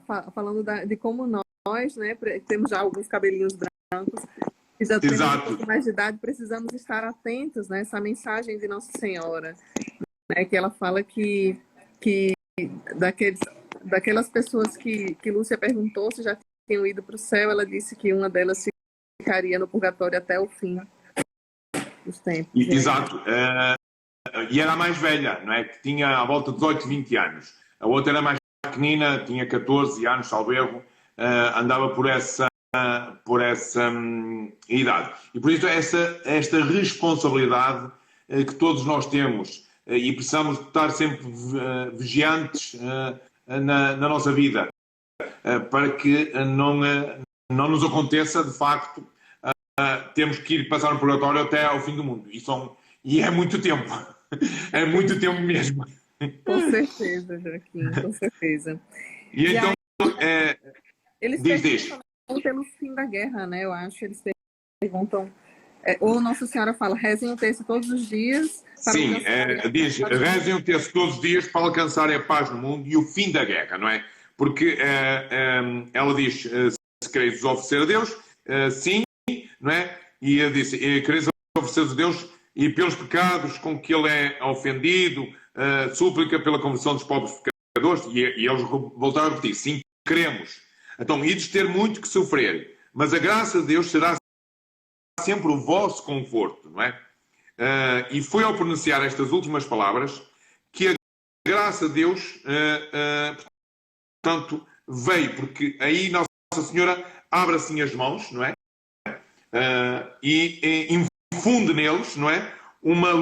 falando de como nós, né, temos já alguns cabelinhos brancos, e já temos um pouco mais de idade, precisamos estar atentos, né, essa mensagem de Nossa Senhora, né, que ela fala que daquelas pessoas que Lúcia perguntou se já tinham ido para o céu, ela disse que uma delas ficaria no purgatório até o fim dos tempos. Exato. E era a mais velha, não é? Que tinha à volta de 18, 20 anos. A outra era mais pequenina, tinha 14 anos, salvo erro, andava por essa idade. E por isso esta responsabilidade que todos nós temos e precisamos estar sempre vigiantes na nossa vida para que não nos aconteça, de facto, temos que ir passar no purgatório até ao fim do mundo. E é muito tempo. É muito tempo mesmo. Com certeza, Joaquim, com certeza. E então, eles perguntam pelo fim da guerra, né? Eu acho, eles perguntam... ou Nossa Senhora fala, rezem o texto todos os dias... Sim, diz, rezem o texto todos os dias para alcançarem a paz no mundo e o fim da guerra, não é? Porque ela diz, se quereis oferecer a Deus, sim, não é? E ela disse, quereis oferecer a Deus e pelos pecados com que ele é ofendido, súplica pela conversão dos pobres pecadores, e eles voltaram a repetir, sim, queremos. Então, ides ter muito que sofrer, mas a graça de Deus será sempre o vosso conforto, não é? E foi ao pronunciar estas últimas palavras que a graça de Deus, portanto, veio, porque aí Nossa Senhora abre assim as mãos, não é? E infunde neles, não é? Uma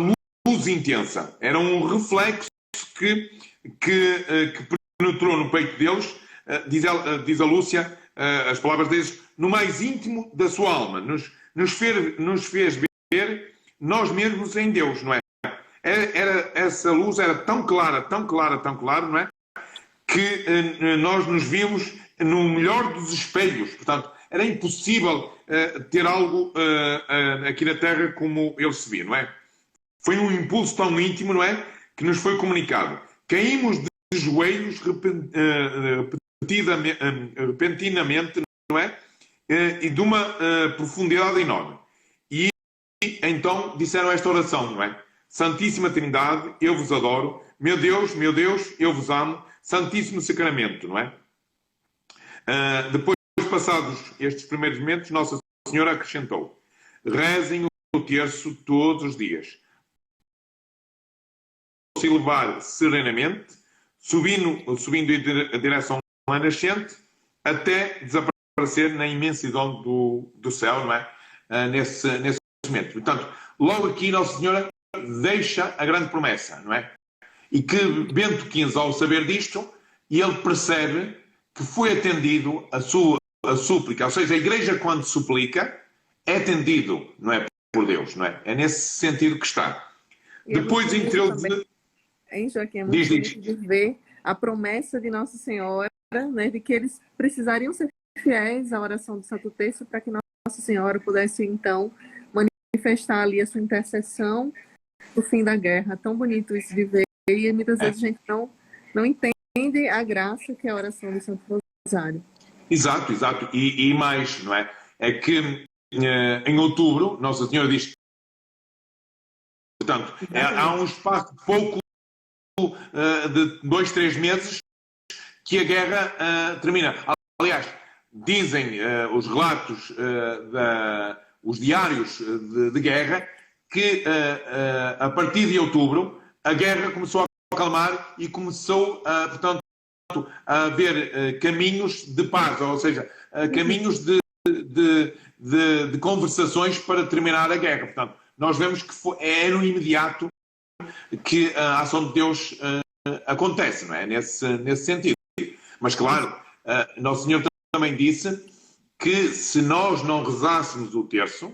luz intensa. Era um reflexo que penetrou no peito deles, diz a Lúcia, as palavras deles, no mais íntimo da sua alma. Nos fez ver nós mesmos em Deus, não é? Essa luz era tão clara, tão clara, tão clara, não é? Que nós nos vimos no melhor dos espelhos. Portanto, era impossível ter algo aqui na Terra como ele se via, não é? Foi um impulso tão íntimo, não é? Que nos foi comunicado. Caímos de joelhos repentinamente, não é? E de uma profundidade enorme. E então disseram esta oração, não é? Santíssima Trindade, eu vos adoro. Meu Deus, eu vos amo. Santíssimo Sacramento, não é? Depois, passados estes primeiros momentos, Nossa Senhora acrescentou: rezem o terço todos os dias. Se levar serenamente, subindo em direção à nascente, até desaparecer na imensidão do céu, não é? Nesse momento. Portanto, logo aqui Nossa Senhora deixa a grande promessa, não é? E que Bento XV, ao saber disto, ele percebe que foi atendido a sua súplica. Ou seja, a Igreja, quando suplica, é atendido, não é? Por Deus, não é? É nesse sentido que está. E depois, entre eles... Hein, Joaquim, é muito bonito de ver a promessa de Nossa Senhora, né, de que eles precisariam ser fiéis à oração do Santo Terço para que Nossa Senhora pudesse, então, manifestar ali a sua intercessão no fim da guerra. Tão bonito isso de ver. E muitas vezes a gente não entende a graça que é a oração do Santo Rosário. Exato. E mais, não é? É que em outubro, Nossa Senhora diz... Portanto, há um espaço pouco de 2, 3 meses que a guerra termina. Aliás, dizem os relatos, os diários de guerra, que a partir de outubro a guerra começou a acalmar e começou, portanto, a haver caminhos de paz, ou seja, caminhos de conversações para terminar a guerra. Portanto, nós vemos que era no imediato que a ação de Deus acontece, não é? Nesse sentido. Mas, claro, Nosso Senhor também disse que se nós não rezássemos o terço,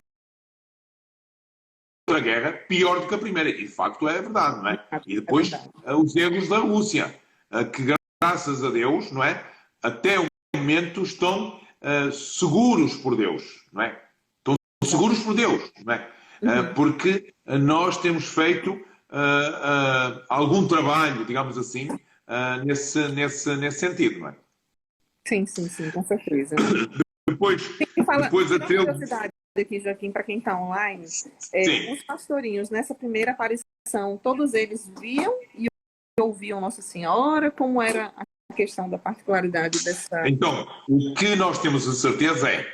a guerra pior do que a primeira. E, de facto, é verdade, não é? E depois, os erros da Rússia, que, graças a Deus, não é? Até o momento estão seguros por Deus, não é? Estão seguros por Deus, não é? Porque nós temos feito algum trabalho, digamos assim, nesse sentido, não é? Sim, sim, sim, com certeza. Depois, depois a uma tele... curiosidade aqui, Joaquim, para quem está online, Sim. os pastorinhos, nessa primeira aparição, todos eles viam e ouviam Nossa Senhora? Como era a questão da particularidade dessa... Então, o que nós temos a certeza é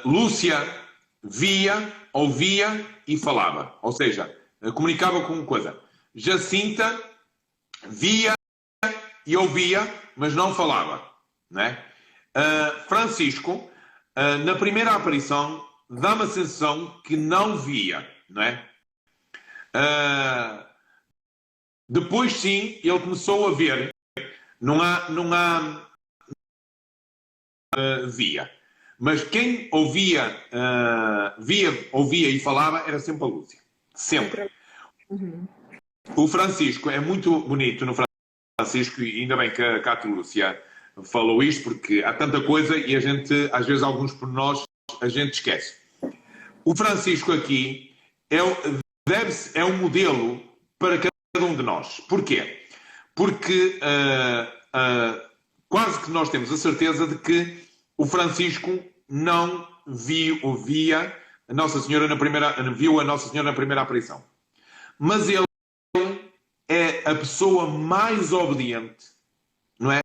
Lúcia via, ouvia e falava. Ou seja, comunicava com coisa. Jacinta via e ouvia, mas não falava. Não é? Francisco, na primeira aparição, dá-me a sensação que não via. Não é? Depois, sim, ele começou a ver. Não há via. Mas quem ouvia, ouvia e falava era sempre a Lúcia. Sempre. Uhum. O Francisco é muito bonito no Francisco, e ainda bem que a Cátia Lúcia falou isto, porque há tanta coisa e a gente, às vezes, alguns por nós, a gente esquece. O Francisco aqui é um modelo para cada um de nós. Porquê? Porque quase que nós temos a certeza de que o Francisco não via a Nossa Senhora viu a Nossa Senhora na primeira aparição. Mas ele é a pessoa mais obediente, não é?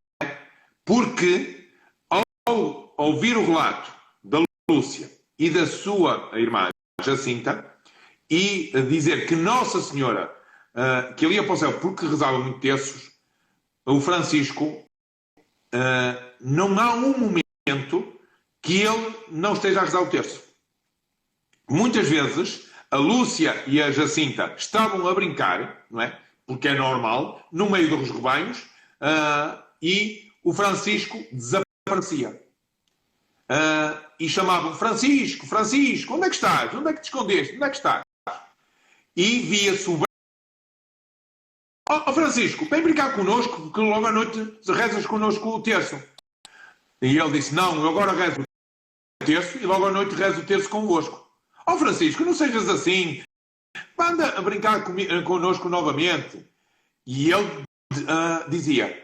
Porque ao ouvir o relato da Lúcia e da sua irmã Jacinta e dizer que Nossa Senhora que ele ia para o céu porque rezava muito terços, o Francisco não há um momento que ele não esteja a rezar o terço. Muitas vezes a Lúcia e a Jacinta estavam a brincar, não é? Porque é normal, no meio dos rebanhos, e o Francisco desaparecia. E chamavam Francisco, Francisco, onde é que estás? Onde é que te escondeste? Onde é que estás? E via-se o Francisco, vem brincar connosco, porque logo à noite rezas connosco o terço. E ele disse, não, eu agora rezo o terço e logo à noite rezo o terço convosco. Francisco, não sejas assim, anda a brincar connosco novamente. E ele dizia,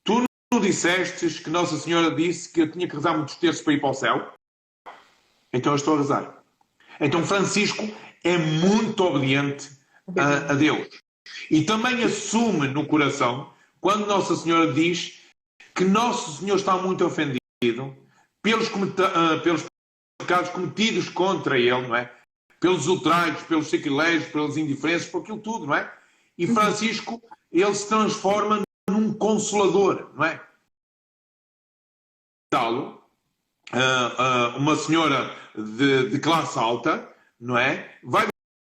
tu não dissestes que Nossa Senhora disse que eu tinha que rezar muitos terços para ir para o céu? Então eu estou a rezar. Então Francisco é muito obediente a Deus. E também assume no coração, quando Nossa Senhora diz que Nosso Senhor está muito ofendido pelos pecados cometidos contra Ele, não é? Pelos ultrajos, pelos sacrilégios, pelas indiferenças, por aquilo tudo, não é? E Francisco, ele se transforma num consolador, não é? Uma senhora de classe alta, não é? Vai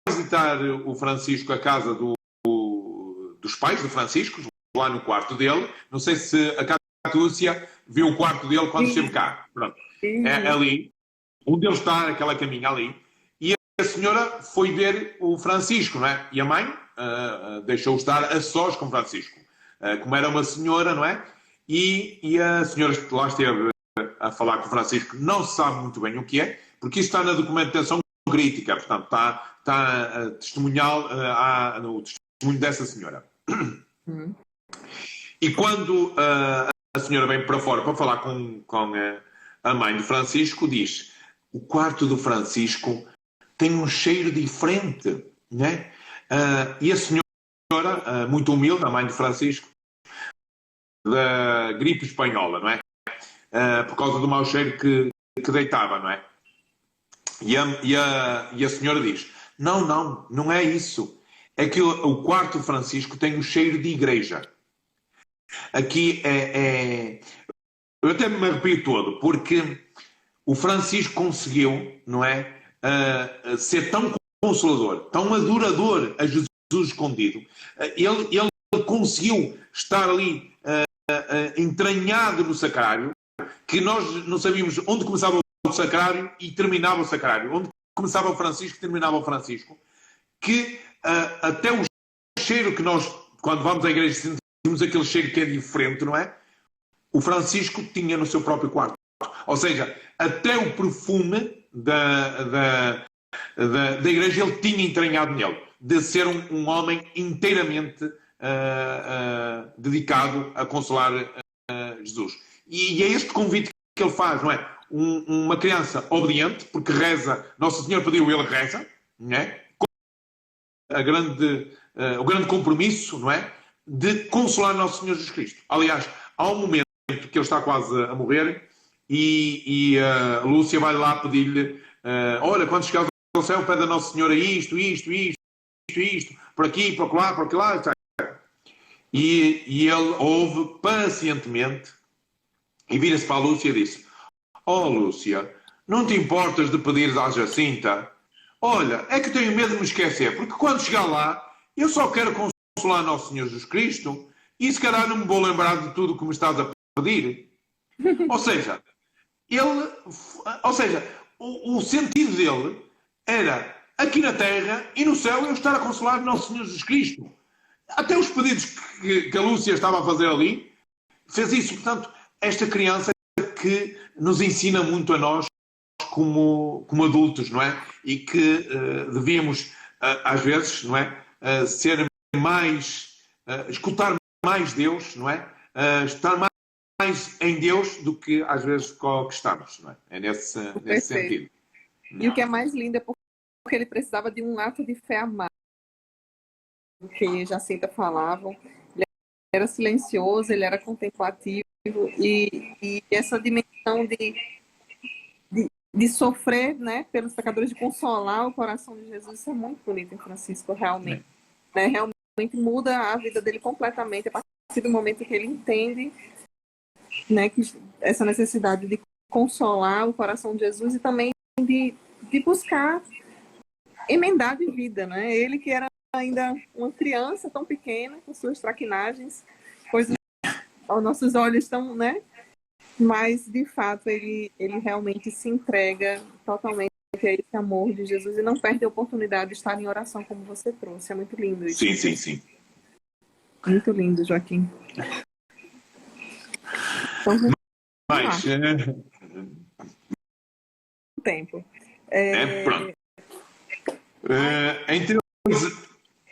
visitar o Francisco à casa dos pais do Francisco, lá no quarto dele. Não sei se a Cátia Lúcia viu o quarto dele quando esteve cá. Pronto. É ali, onde ele está, aquela caminha ali. E a senhora foi ver o Francisco, não é? E a mãe deixou estar a sós com Francisco. Como era uma senhora, não é? E a senhora lá esteve a falar com o Francisco, não se sabe muito bem o que é, porque isso está na documentação crítica, portanto, está testemunhal no testemunho dessa senhora. E quando a senhora vem para fora para falar com a mãe de Francisco, diz, o quarto do Francisco tem um cheiro diferente, né? E a senhora, muito humilde, a mãe de Francisco, da gripe espanhola, não é? Por causa do mau cheiro que deitava, não é? E a senhora diz, não é isso. É que o quarto do Francisco tem um cheiro de igreja. Aqui eu até me arrepio todo, porque o Francisco conseguiu, não é? Ser tão consolador, tão adorador a Jesus escondido. Ele conseguiu estar ali entranhado no sacrário, que nós não sabíamos onde começava o sacrário e terminava o sacrário, onde começava o Francisco e terminava o Francisco, que até o cheiro que nós, quando vamos à igreja, sentimos aquele cheiro que é diferente, não é? O Francisco tinha no seu próprio quarto. Ou seja, até o perfume da igreja ele tinha entranhado nele, de ser um homem inteiramente dedicado a consolar Jesus. E é este convite que ele faz, não é? Uma criança obediente, porque reza, Nossa Senhora pediu, ele reza, não é? O grande compromisso, não é? De consolar Nosso Senhor Jesus Cristo. Aliás, há um momento que ele está quase a morrer e a Lúcia vai lá pedir-lhe, olha, quando chegares ao céu, pede a Nossa Senhora isto, por aqui, por lá, etc. E ele ouve pacientemente e vira-se para a Lúcia e disse: oh, Lúcia, não te importas de pedir à Jacinta? Olha, é que tenho medo de me esquecer, porque quando chegar lá, eu só quero consolar Nosso Senhor Jesus Cristo e se calhar não me vou lembrar de tudo o que me estás a pedir. Ou seja, o sentido dele era aqui na terra e no céu eu estar a consolar Nosso Senhor Jesus Cristo. Até os pedidos que a Lúcia estava a fazer ali, fez isso. Portanto, esta criança que nos ensina muito a nós como adultos, não é? E que devíamos, às vezes, não é? Ser mais, escutar mais Deus, não é? Estar mais em Deus do que às vezes que estamos, não é? É nesse sentido. E o que é mais lindo é porque ele precisava de um ato de fé amado, que Jacinta falavam. Ele era silencioso, ele era contemplativo e essa dimensão de sofrer, né, pelos pecadores, de consolar o coração de Jesus, isso é muito bonito em Francisco, realmente. Né? Realmente muda a vida dele completamente a partir do momento que ele entende, né, que essa necessidade de consolar o coração de Jesus e também de buscar emendar de vida, né? Ele que era ainda uma criança tão pequena, com suas traquinagens, coisas aos nossos olhos estão, né? Mas, de fato, ele realmente se entrega totalmente a esse amor de Jesus e não perde a oportunidade de estar em oração, como você trouxe. É muito lindo isso. Sim. Muito lindo, Joaquim. Então, mas... tempo. Pronto. Em termos...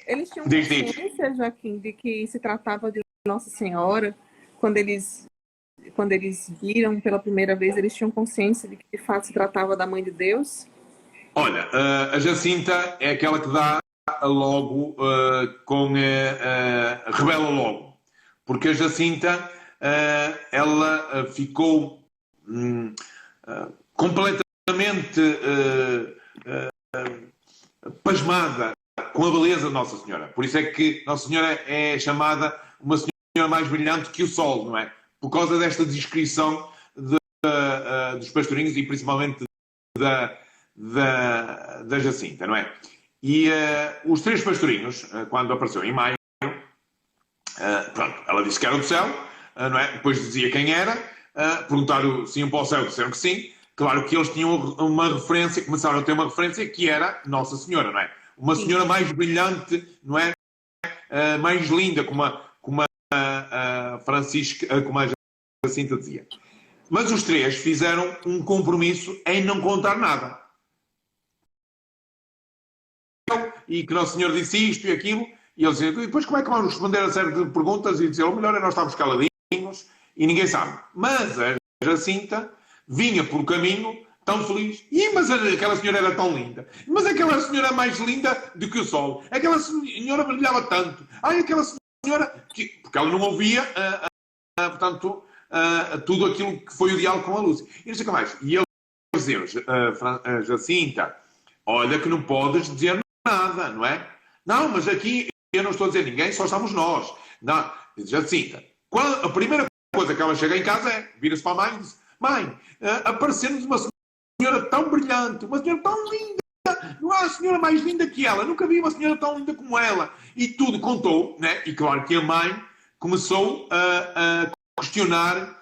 Eles tinham consciência, Joaquim, de que se tratava de Nossa Senhora, quando eles viram pela primeira vez, eles tinham consciência de que de fato se tratava da Mãe de Deus? Olha, a Jacinta é aquela que dá logo, revela logo. Porque a Jacinta, ela ficou completamente pasmada com a beleza de Nossa Senhora. Por isso é que Nossa Senhora é chamada uma Senhora mais brilhante que o sol, não é? Por causa desta descrição dos pastorinhos e principalmente da Jacinta, não é? E os três pastorinhos, quando apareceu em maio, pronto, ela disse que era do céu, não é? Depois dizia quem era, perguntaram se iam para o céu, disseram que sim. Claro que eles tinham uma referência, começaram a ter uma referência que era Nossa Senhora, não é? Uma senhora mais brilhante, não é? Mais linda, como a Francisca, como a Jacinta dizia. Mas os três fizeram um compromisso em não contar nada. E que Nossa Senhora disse isto e aquilo, e eles diziam, e depois como é que vamos responder a série de perguntas e dizer, o melhor é nós estarmos caladinhos e ninguém sabe. Mas a Jacinta vinha por caminho tão feliz. Mas aquela senhora era tão linda. Mas aquela senhora é mais linda do que o sol. Aquela senhora brilhava tanto. Aquela senhora... Porque ela não ouvia, portanto, tudo aquilo que foi o diálogo com a Lúcia. E não sei o que mais. E eles diziam, Jacinta, olha que não podes dizer nada, não é? Não, mas aqui eu não estou a dizer ninguém, só estamos nós. Não, Jacinta, a primeira coisa que ela chega em casa vira-se para a mãe e diz, mãe, apareceu-nos uma senhora tão brilhante, uma senhora tão linda, não há uma senhora mais linda que ela, nunca vi uma senhora tão linda como ela. E tudo contou, né? E claro que a mãe começou a questionar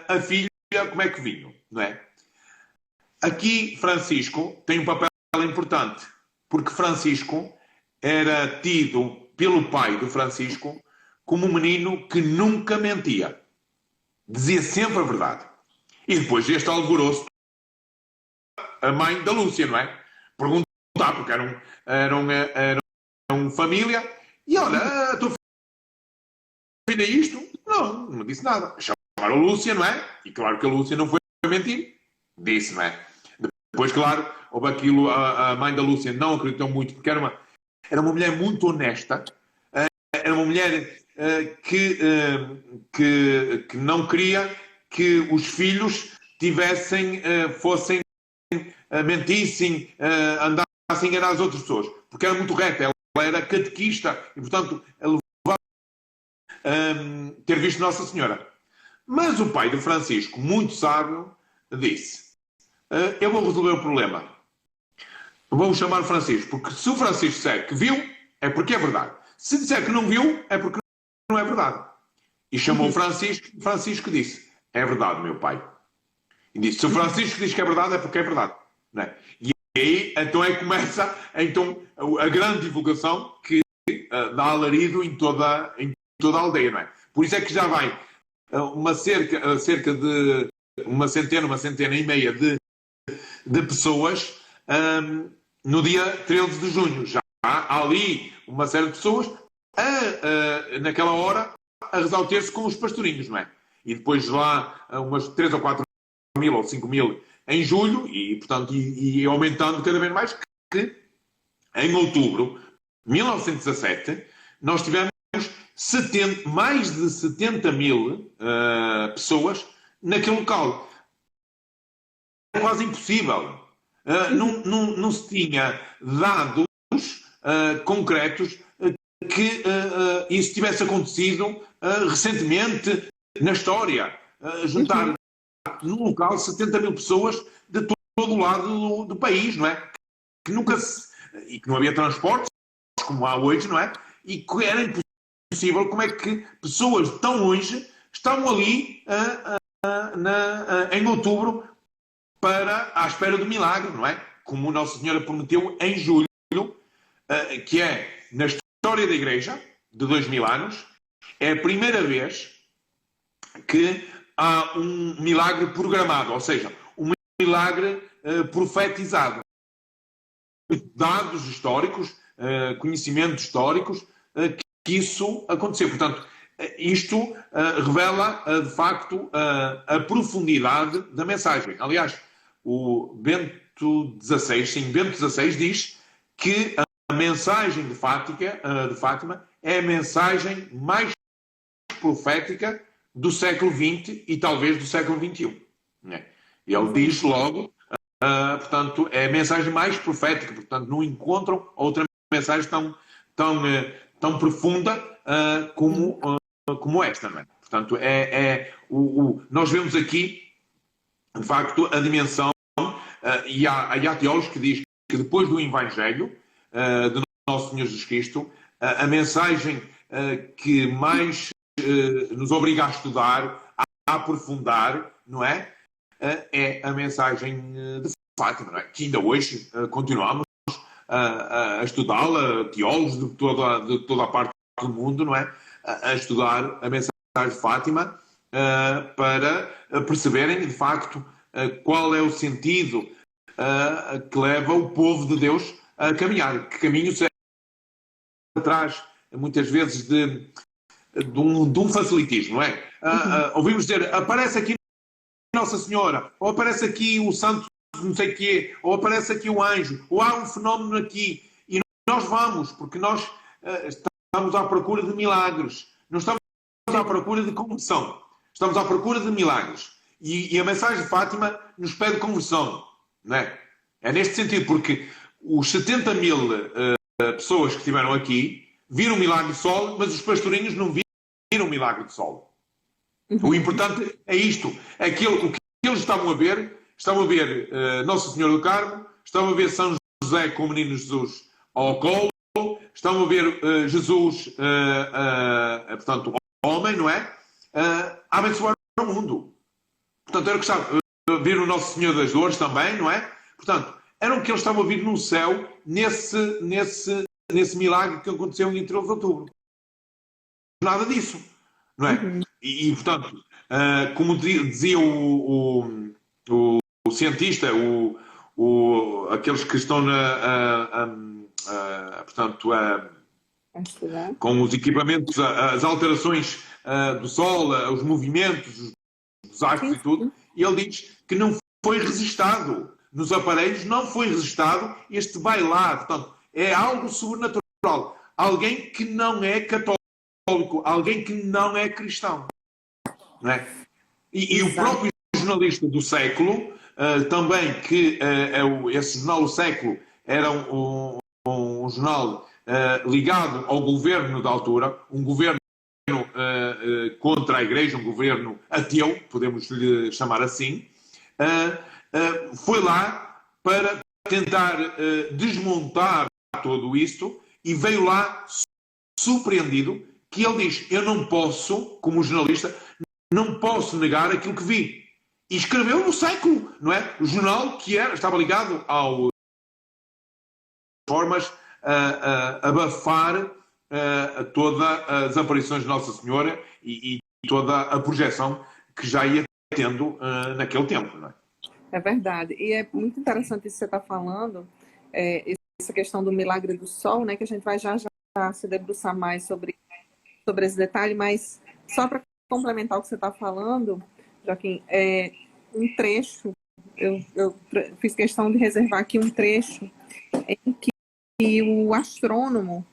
a filha como é que vinham, não é? Aqui Francisco tem um papel importante, porque Francisco era tido pelo pai do Francisco como um menino que nunca mentia. Dizia sempre a verdade. E depois este alvoroço, a mãe da Lúcia, não é? Perguntar, porque eram família. E olha, a tua filha é isto? Não me disse nada. Achava a Lúcia, não é? E claro que a Lúcia não foi mentir. Disse, não é? Depois, claro, houve aquilo, a mãe da Lúcia não acreditou muito, porque era uma mulher muito honesta, era uma mulher que não queria que os filhos mentissem, andassem a enganar as outras pessoas, porque era muito reta, ela era catequista e, portanto, ela ter visto Nossa Senhora. Mas o pai de Francisco, muito sábio, disse: eu vou resolver o problema. Vou chamar o Francisco, porque se o Francisco disser que viu, é porque é verdade. Se disser que não viu, é porque não é verdade. E chamou o Francisco, e Francisco disse: é verdade, meu pai. E disse: se o Francisco diz que é verdade, é porque é verdade. Não é? E aí, então começa a grande divulgação que dá alarido em toda a aldeia, não é? Por isso é que já vai cerca de uma centena e meia de pessoas no dia 13 de junho. Já há ali uma série de pessoas naquela hora a rezar o terço com os pastorinhos, não é? E depois lá umas 3 ou 4 mil ou 5 mil em julho e, portanto, e aumentando cada vez mais, que em outubro de 1917 nós tivemos mais de 70 mil pessoas naquele local. É quase impossível. Não se tinha dados concretos que isso tivesse acontecido recentemente na história. Juntar num local 70 mil pessoas de todo o lado do país, não é? E que não havia transportes como há hoje, não é? E que era impossível como é que pessoas tão longe estavam ali em outubro à espera do milagre, não é? Como Nossa Senhora prometeu em julho, que é, na história da Igreja, de 2000 anos, é a primeira vez que há um milagre programado, ou seja, um milagre profetizado. Dados históricos, conhecimentos históricos, que isso aconteceu. Portanto, isto revela, de facto, a profundidade da mensagem. Aliás, o Bento XVI diz que a mensagem de Fátima é a mensagem mais profética do século XX e talvez do século XXI. Né? E ele diz logo, portanto, é a mensagem mais profética, portanto, não encontram outra mensagem tão profunda como esta. Não é? Portanto, nós vemos aqui, de facto, a dimensão, e há teólogos que dizem que depois do Evangelho de Nosso Senhor Jesus Cristo, a mensagem que mais nos obriga a estudar, a aprofundar, não é? É a mensagem de Fátima, não é? Que ainda hoje continuamos a estudá-la, teólogos de toda a parte do mundo, não é? A estudar a mensagem de Fátima para perceberem, de facto, qual é o sentido que leva o povo de Deus a caminhar. Que caminho se atrás, muitas vezes, de um facilitismo, não é? Ouvimos dizer, aparece aqui Nossa Senhora, ou aparece aqui o santo não sei o quê, ou aparece aqui o anjo, ou há um fenómeno aqui, e nós vamos, porque nós estamos à procura de milagres, não estamos à procura de conversão, estamos à procura de milagres. E a mensagem de Fátima nos pede conversão, não é? É neste sentido, porque os 70 mil pessoas que estiveram aqui viram o milagre de sol, mas os pastorinhos não viram o milagre de sol. O importante é isto. O que eles estavam a ver Nossa Senhora do Carmo, estavam a ver São José com o menino Jesus ao colo, estavam a ver Jesus, portanto, homem, não é? A abençoar o mundo. Portanto, era o que estavam a ver o Nosso Senhor das Dores também, não é? Portanto, era o que eles estavam a ver no céu nesse milagre que aconteceu em 13 de outubro. Nada disso, não é? E portanto, como dizia o cientista, aqueles que estão portanto, com os equipamentos, as alterações do Sol, os movimentos, dos arcos e tudo, e ele diz que não foi registado. Nos aparelhos não foi registado este vai lá. Portanto, é algo sobrenatural. Alguém que não é católico, alguém que não é cristão. Não é? E o próprio jornalista do século, também que esse jornal do século era um jornal ligado ao governo da altura, um governo contra a igreja, um governo ateu, podemos lhe chamar assim, foi lá para tentar desmontar todo isto e veio lá surpreendido que ele diz, eu não posso, como jornalista, não posso negar aquilo que vi. E escreveu no século, não é? O jornal que estava ligado ao formas a abafar todas as aparições de Nossa Senhora e toda a projeção que já ia tendo naquele tempo, não é? É verdade. E é muito interessante isso que você está falando, essa questão do milagre do sol, né? Que a gente vai já se debruçar mais sobre esse detalhe, mas só para complementar o que você está falando, Joaquim, um trecho, eu fiz questão de reservar aqui um trecho em que o astrônomo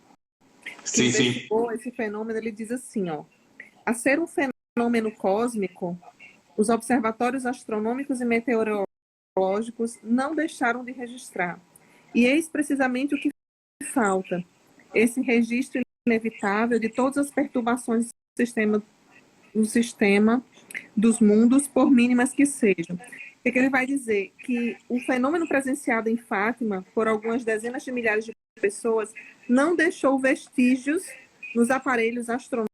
que investigou esse fenômeno, ele diz assim, ó, a ser um fenômeno cósmico, os observatórios astronômicos e meteorológicos não deixaram de registrar. E eis precisamente o que falta, esse registro inevitável de todas as perturbações do sistema dos mundos, por mínimas que sejam. O que ele vai dizer? Que o fenômeno presenciado em Fátima, por algumas dezenas de milhares de pessoas, não deixou vestígios nos aparelhos astronômicos.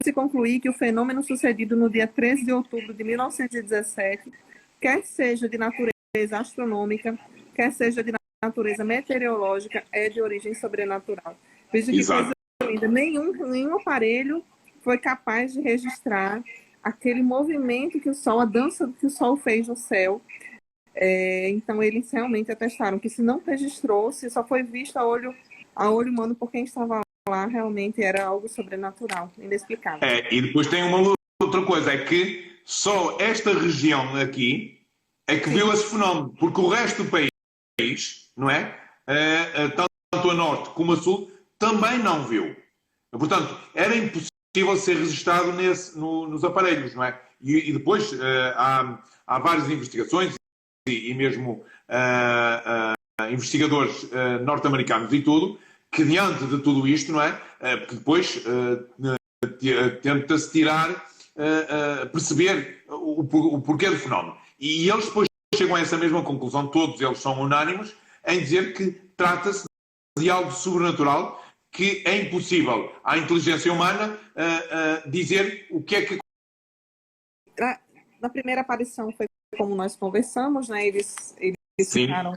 Se concluir que o fenômeno sucedido no dia 13 de outubro de 1917, quer seja de natureza astronômica, quer seja de natureza meteorológica, é de origem sobrenatural. Veja que coisa linda. Nenhum aparelho foi capaz de registrar aquele movimento que o Sol, a dança que o Sol fez no céu. Então, eles realmente atestaram que se não registrou, se só foi visto a olho humano por quem estava lá, realmente era algo sobrenatural, inexplicável. E depois tem uma outra coisa, é que só esta região aqui é que viu esse fenómeno, porque o resto do país, não é? Tanto a norte como a sul, também não viu. Portanto, era impossível ser registrado nos aparelhos, não é? E depois há várias investigações e mesmo investigadores norte-americanos e tudo, que diante de tudo isto, não é? Porque depois tenta-se perceber o porquê do fenómeno. E eles depois chegam a essa mesma conclusão, todos eles são unânimes, em dizer que trata-se de algo sobrenatural, que é impossível à inteligência humana dizer o que é que... Na primeira aparição foi como nós conversamos, né? Eles ficaram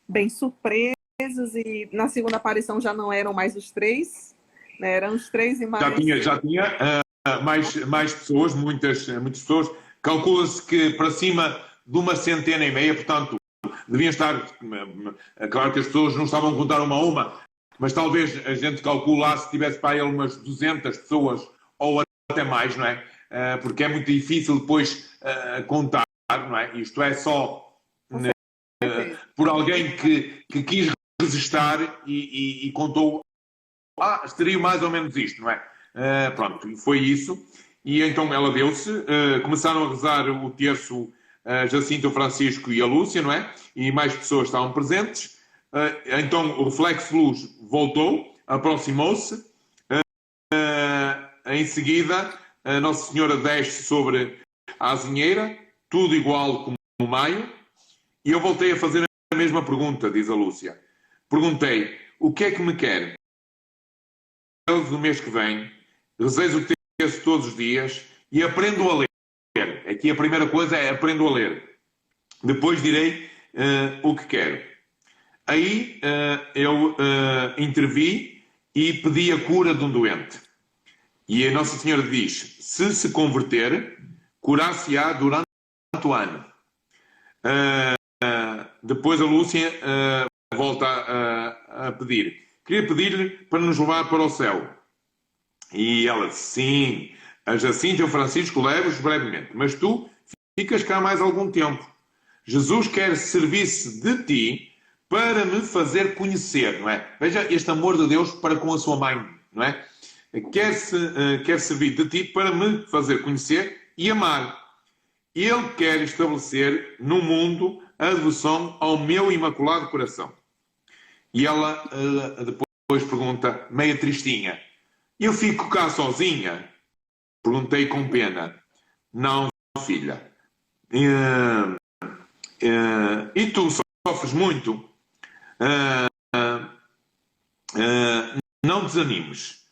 bem surpresos, e na segunda aparição já não eram mais os três, né? Eram os três e mais... Já tinha mais pessoas, muitas pessoas. Calcula-se que para cima de 150, portanto, deviam estar... Claro que as pessoas não estavam a contar uma a uma, mas talvez a gente calculasse se tivesse para aí umas 200 pessoas ou até mais, não é? Porque é muito difícil depois contar, não é? Isto é só por alguém que quis resistar e contou, seria mais ou menos isto, não é? Pronto, e foi isso. E então ela deu-se, começaram a rezar o terço Jacinto, Francisco e a Lúcia, não é? E mais pessoas estavam presentes. Então o reflexo de luz voltou, aproximou-se. Em seguida, a Nossa Senhora desce sobre a azinheira, tudo igual como no maio. E eu voltei a fazer a mesma pergunta, diz a Lúcia. Perguntei, o que é que me quer? No mês que vem, rezeis o texto todos os dias e aprendo a ler. Aqui a primeira coisa é aprendo a ler. Depois direi o que quero. Aí eu intervi e pedi a cura de um doente. E a Nossa Senhora diz, se converter, curar-se-á durante o ano. Depois a Lúcia volta a pedir. Queria pedir-lhe para nos levar para o céu. E ela, sim, A Jacinta e o Francisco levo-os brevemente, mas tu ficas cá mais algum tempo. Jesus quer servir-se de ti para me fazer conhecer, não é? Veja este amor de Deus para com a sua mãe, não é? Quer servir de ti para me fazer conhecer e amar. Ele quer estabelecer no mundo a devoção ao meu imaculado coração. E ela depois pergunta, meia tristinha, eu fico cá sozinha? Perguntei com pena. Não, filha. E tu sofres muito? Não desanimes.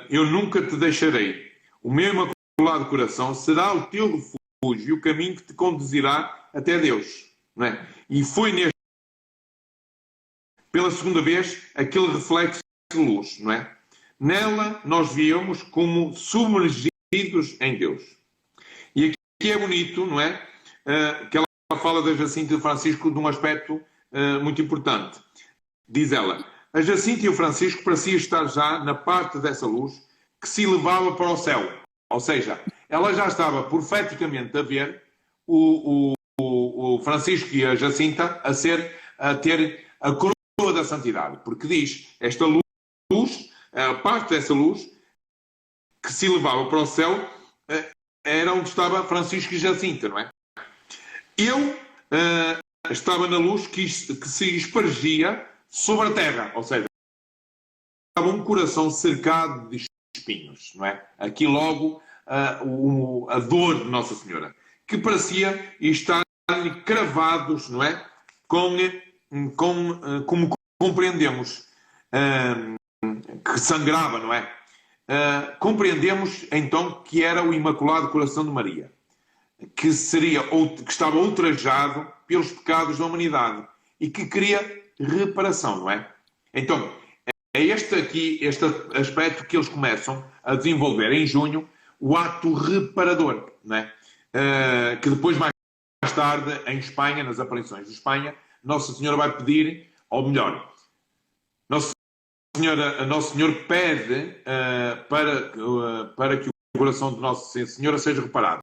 Eu nunca te deixarei. O meu imaculado coração será o teu refúgio e o caminho que te conduzirá até Deus. Não é? E foi pela segunda vez aquele reflexo de luz, não é? Nela nós víamos como submergidos em Deus. E aqui é bonito, não é? Que ela fala da Jacinta e do Francisco de um aspecto muito importante. Diz ela, a Jacinta e o Francisco pareciam estar já na parte dessa luz que se elevava para o céu. Ou seja, ela já estava profeticamente a ver o Francisco e a Jacinta a ter a coroa da santidade. Porque diz, esta luz, a parte dessa luz que se elevava para o céu era onde estava Francisco e Jacinta, não é? Eu estava na luz que se espargia sobre a terra, ou seja, estava um coração cercado de espinhos, não é? Aqui logo a dor de Nossa Senhora, que parecia estar cravados, não é? Como compreendemos que sangrava, não é? Compreendemos então que era o Imaculado Coração de Maria, que estava ultrajado pelos pecados da humanidade e que queria reparação, não é? Então, é este aspecto que eles começam a desenvolver em junho, o ato reparador, não é? Que depois, mais tarde, em Espanha, nas aparições de Espanha, Nossa Senhora vai pedir, ou melhor, Nosso Senhor pede para que o coração de Nossa Senhora seja reparado.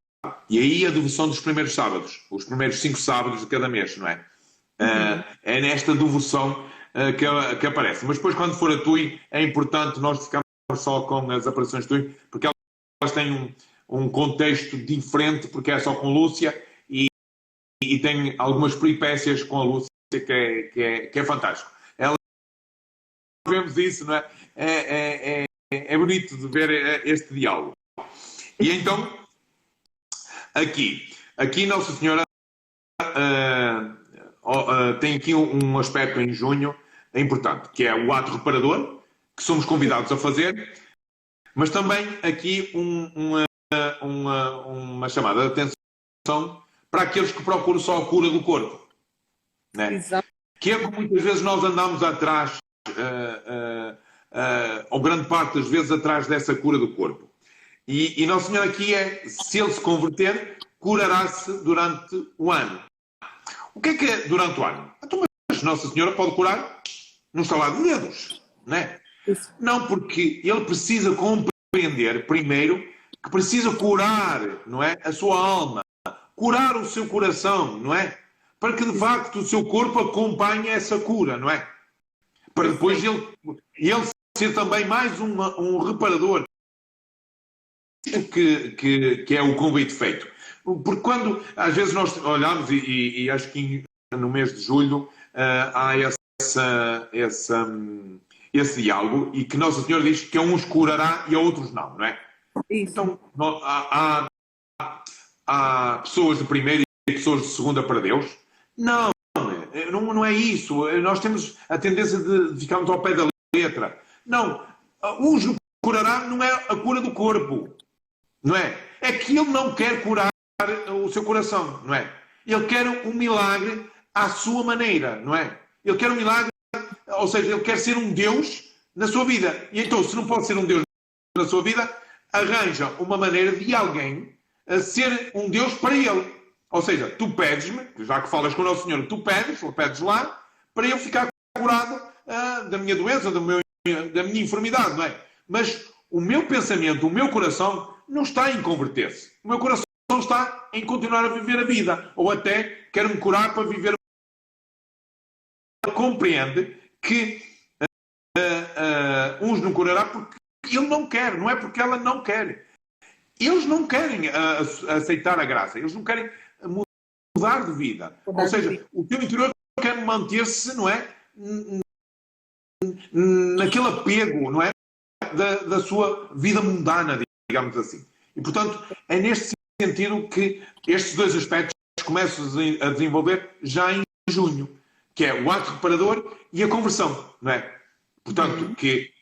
E aí a devoção dos primeiros sábados, os primeiros 5 sábados de cada mês, não é? É nesta devoção que aparece. Mas depois, quando for a Tui, é importante nós ficarmos só com as aparições de Tui, porque elas têm um contexto diferente, porque é só com Lúcia e tem algumas peripécias com a Lúcia que é fantástico. Vemos isso, não é? É bonito de ver este diálogo. E então, aqui Nossa Senhora tem aqui um aspecto em junho importante, que é o ato reparador, que somos convidados a fazer, mas também aqui uma chamada de atenção para aqueles que procuram só a cura do corpo. Né? Exato. Que é como muitas vezes nós andamos atrás, ou grande parte das vezes atrás dessa cura do corpo. E Nossa Senhora aqui se ele se converter, curará-se durante o ano. O que é durante o ano? Então, mas Nossa Senhora pode curar no estalar de dedos, não é? Isso. Não, porque ele precisa compreender, primeiro, que precisa curar, não é? A sua alma, curar o seu coração, não é? Para que, de facto, o seu corpo acompanhe essa cura, não é? Para depois ele ser também mais um reparador, que é o convite feito. Porque quando, às vezes, nós olhamos, e acho que no mês de julho há esse diálogo, e que Nossa Senhora diz que a uns curará e a outros não é? Isso. Então, há pessoas de primeira e pessoas de segunda para Deus? Não é isso. Nós temos a tendência de ficarmos ao pé da letra. Não. Uns curará não é a cura do corpo. Não é? É que ele não quer curar o seu coração, não é? Ele quer um milagre à sua maneira, não é? Ele quer um milagre, ou seja, ele quer ser um Deus na sua vida. E então, se não pode ser um Deus na sua vida, arranja uma maneira de alguém ser um Deus para ele. Ou seja, tu pedes-me, já que falas com o Nosso Senhor, tu pedes lá, para eu ficar curado da minha doença, da minha enfermidade, não é? Mas o meu pensamento, o meu coração não está em converter-se. O meu coração está em continuar a viver a vida. Ou até quero me curar para viver. Ele compreende que uns não curará porque ele não quer, não é porque ela não quer. Eles não querem aceitar a graça, eles não querem mudar de vida. Ou seja, o teu interior quer manter-se, não é? Naquele apego, não é? Da sua vida mundana, digamos assim. E, portanto, é neste sentido que estes dois aspectos começam a desenvolver já em junho, que é o ato reparador e a conversão, não é? Portanto, que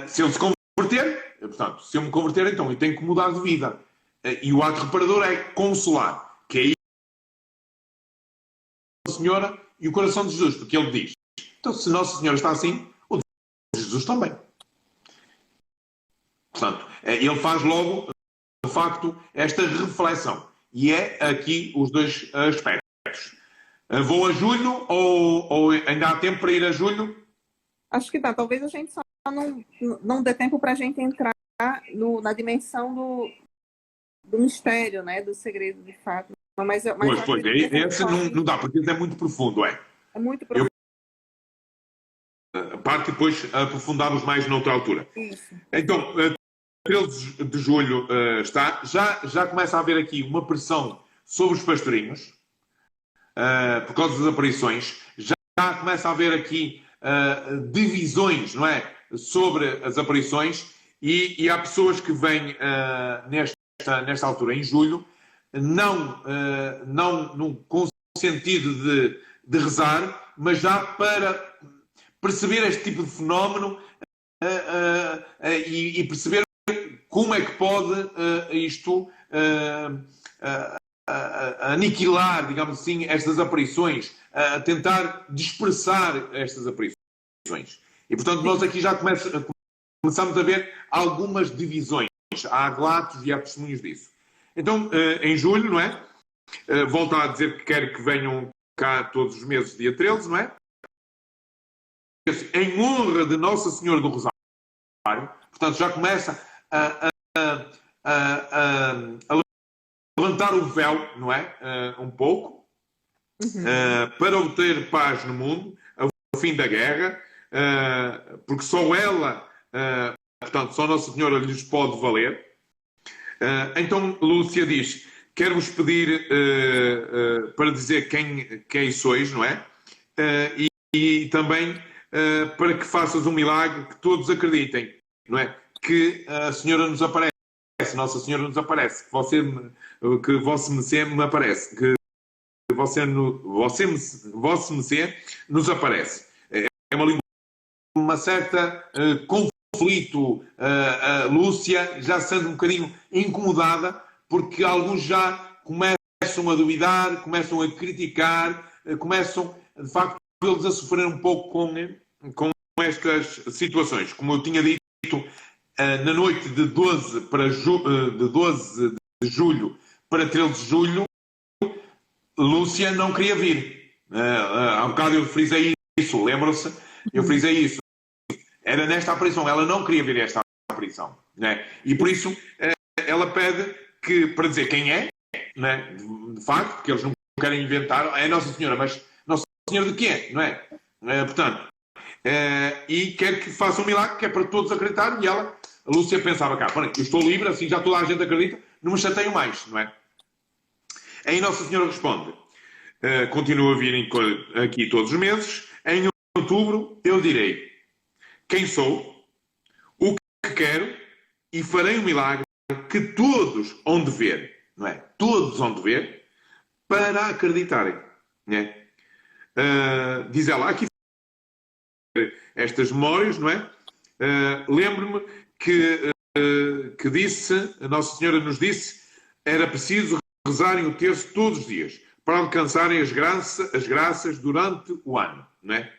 se ele se converter, portanto, se eu me converter, então eu tenho que mudar de vida. E o ato reparador é consolar, que é a Senhora e o coração de Jesus, porque ele diz, então se Nossa Senhora está assim, o de Jesus também. Portanto, ele faz logo, de facto, esta reflexão. E é aqui os dois aspectos. Vou a julho ou ainda há tempo para ir a julho? Acho que dá. Talvez a gente só não dê tempo para a gente entrar na dimensão do mistério, né? Do segredo de fato. Mas pois, esse não dá, porque é muito profundo, é. É muito profundo. A parte depois aprofundamos mais noutra altura. Isso. Então, 13 de julho está. Já começa a haver aqui uma pressão sobre os pastorinhos, por causa das aparições. Já começa a haver aqui divisões, não é? Sobre as aparições. E há pessoas que vêm nesta altura, em julho, não com o sentido de rezar, mas já para perceber este tipo de fenómeno e perceber como é que pode isto aniquilar, digamos assim, estas aparições, tentar dispersar estas aparições. E, portanto, nós aqui já começamos a ver algumas divisões. Há relatos e há testemunhos disso. Então, em julho, não é? Volto a dizer que quero que venham cá todos os meses, dia 13, não é? Em honra de Nossa Senhora do Rosário. Portanto, já começa a levantar o véu, não é? Um pouco. Para obter paz no mundo, ao fim da guerra, porque só ela, portanto, só Nossa Senhora lhes pode valer. Então, Lúcia diz, quero-vos pedir para dizer quem sois, não é? E também para que faças um milagre que todos acreditem, não é? Que a Senhora nos aparece, Nossa Senhora nos aparece, que Vosso Messê me aparece, que Vosso Messê nos aparece. É uma certa conflito, Lúcia já sendo um bocadinho incomodada, porque alguns já começam a duvidar, começam a criticar, começam, de facto, eles a sofrer um pouco com estas situações. Como eu tinha dito, na noite de 12 de julho para 13 de julho, Lúcia não queria vir. Há um bocado eu frisei isso, lembram-se? Eu frisei isso. Era nesta aparição, ela não queria ver esta aparição. Né? E por isso ela pede para dizer quem é, né? De facto, porque eles não querem inventar, é Nossa Senhora, mas Nossa Senhora de quê? Não é? Portanto, e quer que faça um milagre, que é para todos acreditarem, e ela, a Lúcia pensava cá, eu estou livre, assim já toda a gente acredita, não me chateio mais, não é? Aí Nossa Senhora responde, continua a vir aqui todos os meses, em outubro eu direi quem sou, o que quero, e farei um milagre que todos hão de ver, não é? Todos hão de ver, para acreditarem, não é? Diz ela, aqui estas memórias, não é? Lembro-me que disse, a Nossa Senhora nos disse, era preciso rezarem o terço todos os dias, para alcançarem as graças durante o ano, não é?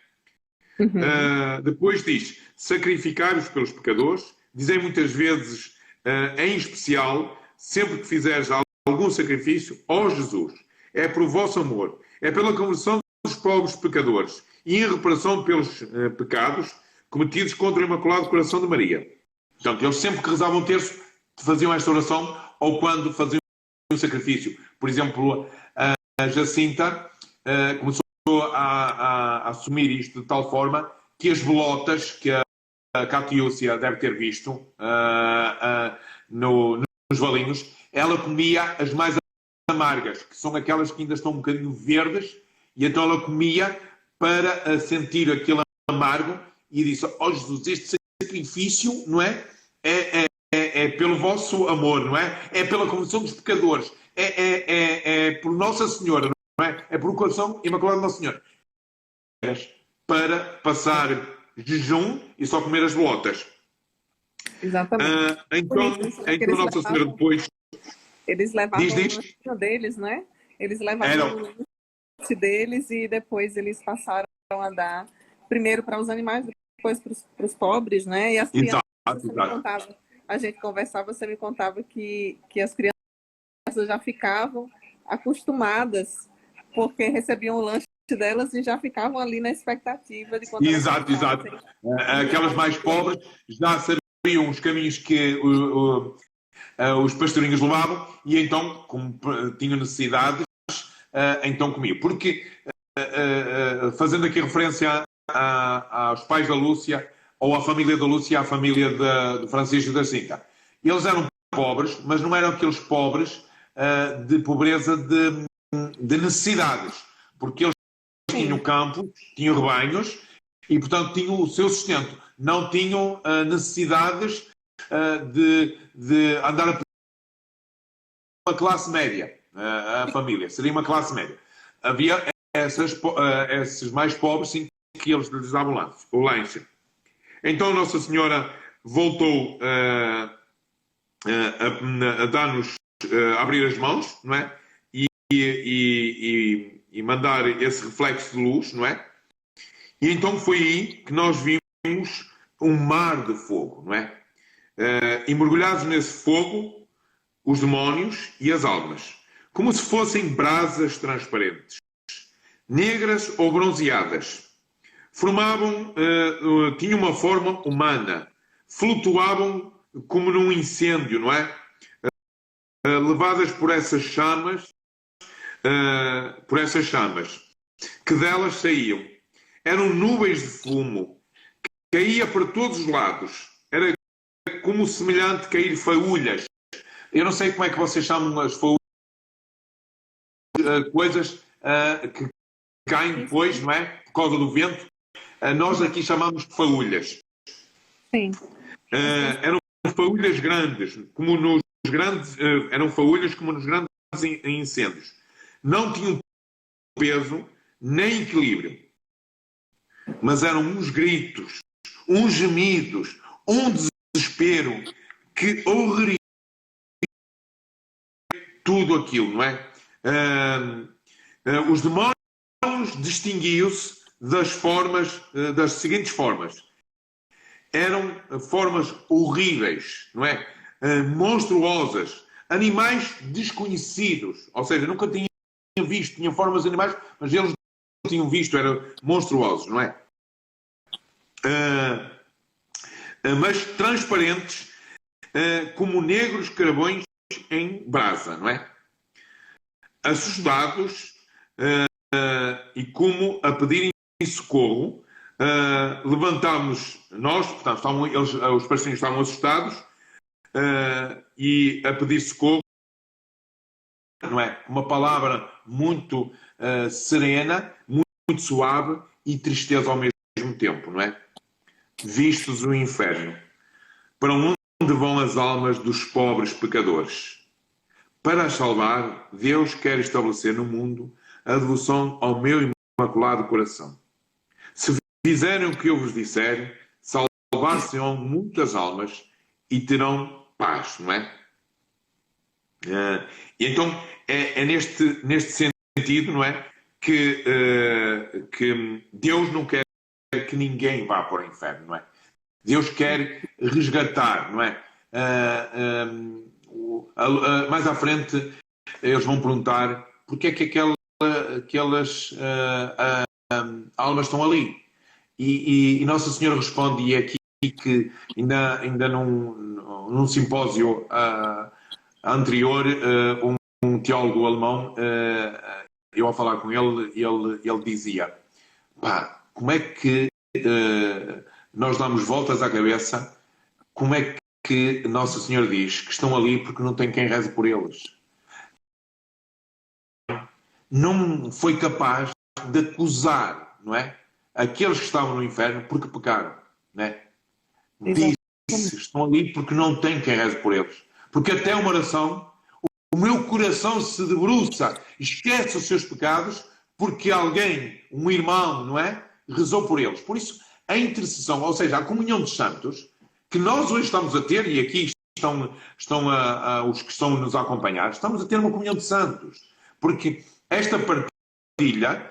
Depois diz, sacrificai-vos pelos pecadores, dizem muitas vezes, em especial, sempre que fizeres algum sacrifício, ó Jesus, é por vosso amor, é pela conversão dos pobres pecadores e em reparação pelos pecados cometidos contra o Imaculado Coração de Maria. Portanto, eles sempre que rezavam o terço faziam esta oração ou quando faziam um sacrifício. Por exemplo, a Jacinta começou a assumir isto de tal forma que as bolotas que a Catiúcia deve ter visto nos valinhos, ela comia as mais amargas, que são aquelas que ainda estão um bocadinho verdes, e então ela comia para sentir aquele amargo e disse: ó Jesus, este sacrifício, não é? É pelo vosso amor, não é? É pela conversão dos pecadores, é por Nossa Senhora, não é? É por o coração imaculado de Nossa Senhora. Para passar jejum e só comer as bolotas. Exatamente. Então Nossa Senhora depois... Eles levavam o lanche deles, né? Eles levavam o lanche deles e depois eles passaram a dar primeiro para os animais, depois para os pobres, né? E as crianças, a gente conversava, você me contava que as crianças já ficavam acostumadas porque recebiam o lanche delas e já ficavam ali na expectativa de quando exato. Aquelas mais pobres já sabiam os caminhos que os pastorinhos levavam e então, como tinham necessidades, então comiam. Porque, fazendo aqui referência aos pais da Lúcia, ou à família da Lúcia, à família de Francisco da Cinta, eles eram pobres, mas não eram aqueles pobres de pobreza de necessidades, porque eles tinham campo, tinham rebanhos e, portanto, tinham o seu sustento. Não tinham necessidades de andar a uma classe média, a família. Seria uma classe média. Havia esses mais pobres, sim, que eles lhes davam o lanche. Então Nossa Senhora voltou a dar-nos, abrir as mãos, não é? E mandar esse reflexo de luz, não é? E então foi aí que nós vimos um mar de fogo, não é? E mergulhados nesse fogo, os demónios e as almas, como se fossem brasas transparentes, negras ou bronzeadas, tinham uma forma humana, flutuavam como num incêndio, não é? Levadas por essas chamas, que delas saíam. Eram nuvens de fumo, que caía para todos os lados. Era como semelhante cair faúlhas. Eu não sei como é que vocês chamam as faúlhas, coisas que caem depois, não é? Por causa do vento. Nós aqui chamamos de faúlhas. Sim. Eram faúlhas grandes, eram faúlhas como nos grandes incêndios. Não tinham peso nem equilíbrio, mas eram uns gritos, uns gemidos, um desespero que horrorizava tudo aquilo, não é? Os demónios distinguiam-se das seguintes formas. Eram formas horríveis, não é? Monstruosas, animais desconhecidos, ou seja, nunca tinham visto, tinham formas de animais, mas eles não tinham visto, eram monstruosos, não é? Mas transparentes, como negros carvões em brasa, não é? Assustados e como a pedirem socorro, levantámos nós, portanto, os pastorinhos estavam assustados e a pedir socorro, não é? Uma palavra muito serena, muito suave e tristeza ao mesmo tempo, não é? Vistos o inferno, para onde vão as almas dos pobres pecadores? Para as salvar, Deus quer estabelecer no mundo a devoção ao meu imaculado coração. Se fizerem o que eu vos disser, salvar-se-ão muitas almas e terão paz, não é? E então é neste sentido, não é? Que Deus não quer que ninguém vá para o inferno, não é? Deus quer resgatar, não é? Mais à frente eles vão perguntar porque é que aquelas almas estão ali. E Nossa Senhora responde, e é aqui que ainda num simpósio anterior, um teólogo alemão, eu ao falar com ele dizia: pá, como é que nós damos voltas à cabeça, como é que Nossa Senhora diz que estão ali porque não tem quem reze por eles? Não foi capaz de acusar, não é, aqueles que estavam no inferno porque pecaram, não é? Disse, estão ali porque não tem quem reze por eles. Porque até uma oração, o meu coração se debruça, esquece os seus pecados, porque alguém, um irmão, não é, rezou por eles. Por isso, a intercessão, ou seja, a comunhão dos santos, que nós hoje estamos a ter, e aqui estão os que estão a nos acompanhar, estamos a ter uma comunhão de santos. Porque esta partilha,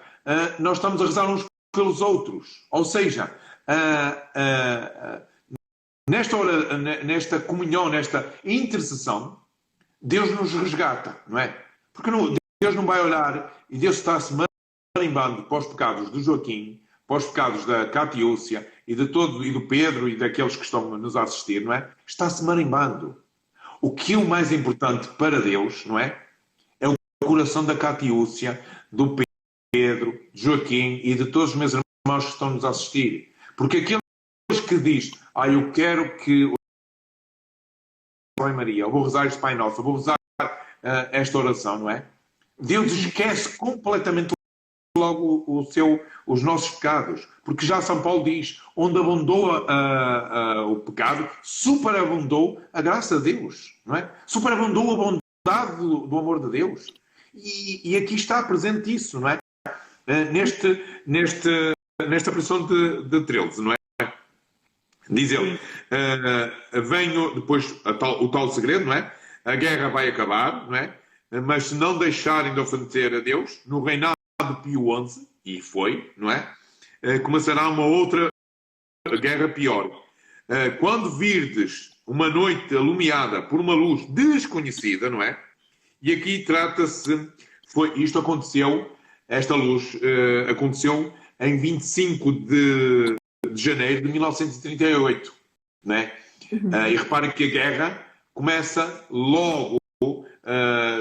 nós estamos a rezar uns pelos outros. Ou seja, nesta comunhão, nesta intercessão, Deus nos resgata, não é? Porque Deus não vai olhar e Deus está-se marimbando para os pecados do Joaquim, para os pecados da Catiúcia e do Pedro e daqueles que estão a nos assistir, não é? Está-se marimbando. O que é o mais importante para Deus, não é? É o coração da Catiúcia, do Pedro, de Joaquim e de todos os meus irmãos que estão a nos assistir. Porque aqueles que diz, eu quero que o Pai Maria, eu vou rezar este Pai Nosso, eu vou rezar esta oração, não é? Deus esquece completamente logo os nossos pecados. Porque já São Paulo diz, onde abundou o pecado, superabundou a graça de Deus, não é? Superabundou a bondade do amor de Deus. E aqui está presente isso, não é? Nesta pressão de 13, não é? Diz ele, venho depois o tal segredo, não é? A guerra vai acabar, não é? Mas se não deixarem de oferecer a Deus, no reinado de Pio XI, e foi, não é? Começará uma outra guerra pior. Quando virdes uma noite alumiada por uma luz desconhecida, não é? E aqui trata-se, isto aconteceu, esta luz aconteceu em 25 de janeiro de 1938, né? E reparem que a guerra começa logo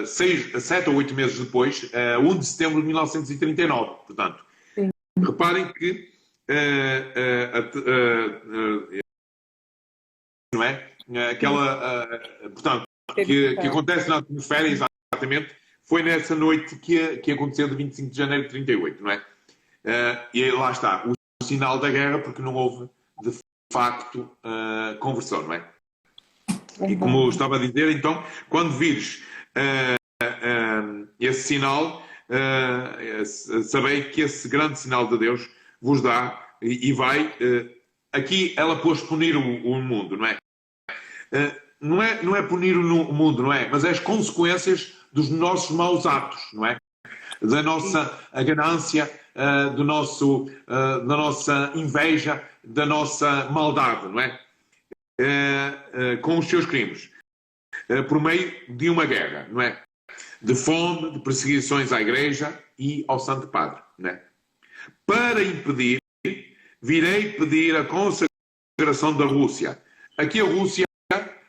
7 ou 8 meses depois, 1 de setembro de 1939. Portanto, sim. Reparem que não é? Portanto, que acontece na atmosfera, exatamente, foi nessa noite que aconteceu de 25 de janeiro de 38, não é? E aí lá está, o sinal da guerra, porque não houve, de facto, conversão, não é? E como eu estava a dizer, então, quando vires esse sinal, sabei que esse grande sinal de Deus vos dá e vai... aqui ela pôs punir o mundo, não é? Não é punir o mundo, não é? Mas é as consequências dos nossos maus atos, não é? Da nossa ganância, da nossa inveja, da nossa maldade, não é? Com os seus crimes. Por meio de uma guerra, não é? De fome, de perseguições à Igreja e ao Santo Padre, não é? Para impedir, virei pedir a consagração da Rússia. Aqui a Rússia,